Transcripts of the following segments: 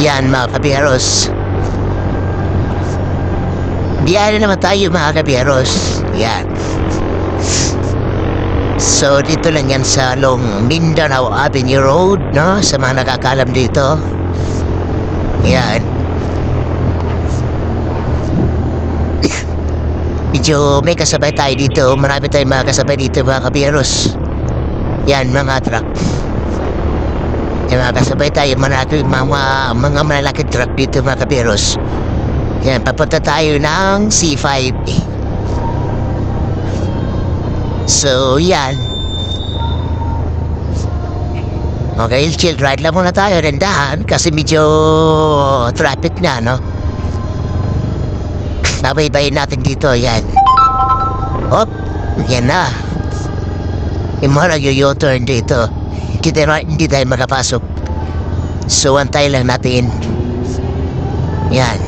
Yan mga kabiyaros. Biyahe naman tayo mga kabiyaros. Yan. So dito lang yan sa Long Mindanao Avenue Road, no? Sa mga nakakalam dito. Yan. Medyo may kasabay tayo dito. Marami tayong mga kasabay dito mga kabiyaros. Yan mga truck. Yan mga kasabay tayo. Mga malalaking truck dito mga kabiyaros. Yan, papunta tayo ng C5. So, yan. Okay, chill ride lang muna tayo. Rendahan kasi medyo traffic na, no? Nabaybayin natin dito, yan. Hop, yan na. Yung mga nag-u-turn dito. Hindi tayo makapasok. So, antay lang natin. Yan.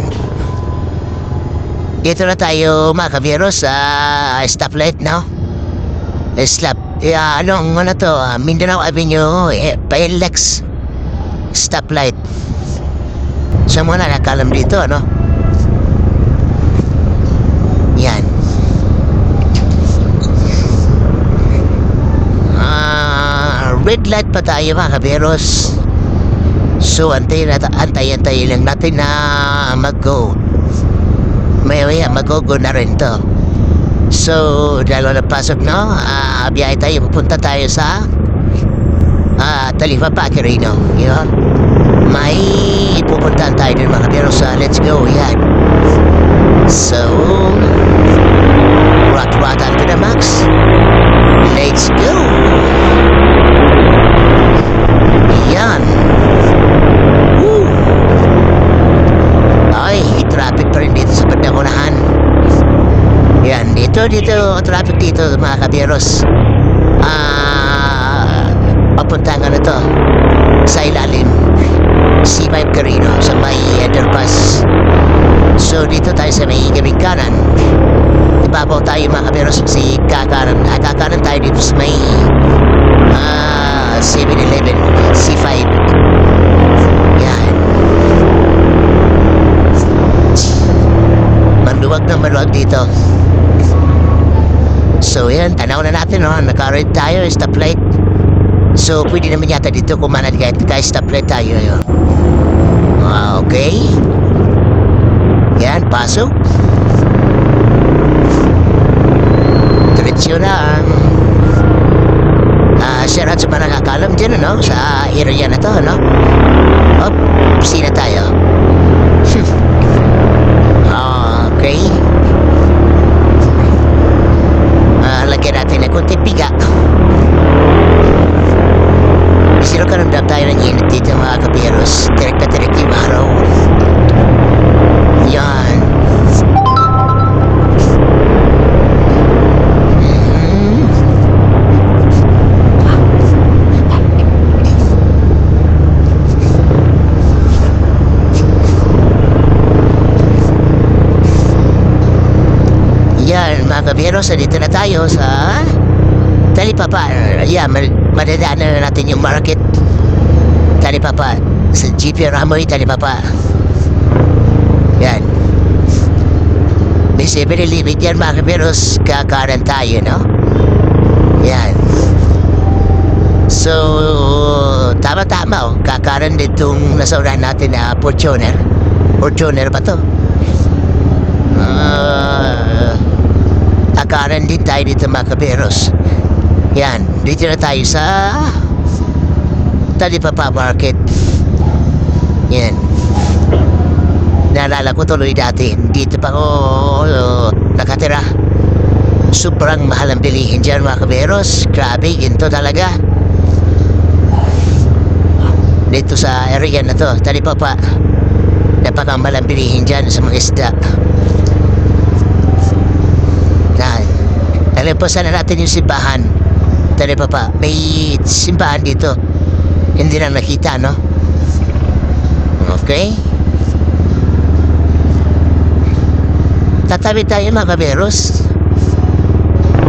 Dito na tayo mga kabiyaros sa stoplight, no? Ano to? Mindanao Avenue, PLX stoplight. Sa mga nakakalam dito, no? Yan. Red light pa tayo mga kabiyaros. So, antayin lang natin na mag-go. Maya mag-go na rin to. So, dalo na pasok, no? Biyahe tayo, pupunta tayo sa Talipapa, Quirino. Yun. May pupuntahan tayo din mga pero sa let's go, yan. So, rat-ratan to the max. Let's go. Yan. Woo. Ay, traffic pa rin dito sa Pandakunahan. Yan, dito, traffic dito mga kabiyaros. Papunta nga na to sa ilalim C5 Quirino sa may underpass. So dito tayo sa may gabing kanan. Ibabaw tayo mga kabiyaros si kakanan. Kakanan tayo dito sa may 7-Eleven C5. Yan. Maluwag dito. So yan, tanaw na natin, no? Naka-red tayo, stoplight. So pwede naman yata dito kumanan kahit stoplight tayo, yun. Okay. Yan, pasok. Diretso na. Share out sa mga nakakalam dyan, no? Sa area na to, no? Hop, sina tayo. Okay. Lagyan natin na kunti piga. Sino ka nang tayo ng init dito mga kabiyaros. Direct na direct yung araw. Yan. Yan mga kabiyaros, dito na tayo sa Talipapa. Yan, madadaanan na natin yung market. Talipapa. Sa GP Ramoy, Talipapa. Yan. May 7-Eleven yan mga kabiyaros. Kakanan tayo, no? Yan. So, tama-tama, oh. Kakanan ditong nasaurahan natin na Fortuner. Fortuner ba to? Kakanan din tayo dito mga kabiyaros. Yan, dito na tayo sa Talipapa Market. Yan. Naalala ko tuloy dati, dito pa ako nakatira. Sobrang mahal ang bilihin dyan mga kabiyaros. Grabe, ginto talaga. Dito sa area na to, Talipapa. Napakamahal ang bilihin dyan sa mga isda. Nalimpasan na natin yung simbahan. Talipapa, may simbahan dito. Hindi na nakita, no? Okay. Tatabi tayo mga kabiyaros.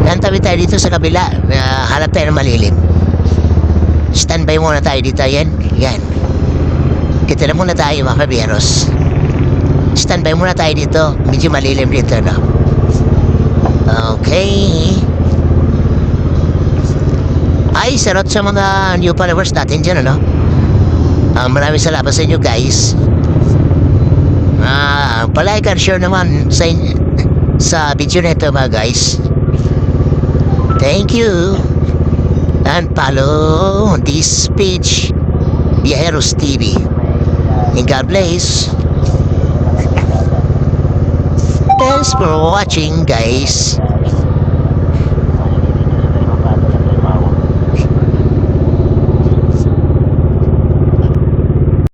Tatabi tayo dito sa kabila. Hanap tayo ng malilim. Standby muna tayo dito. Yan. Yan. Dito na muna tayo mga kabiyeros. Standby muna tayo dito. Medyo malilim dito, no? Okay. Ay, sarot sa mga new followers natin dyan, ano? Maraming salamat sa inyo, guys. Palike and share naman sa video na ito, mga guys. Thank you. And follow this page, Viajeros TV. And God bless. Thanks for watching, guys.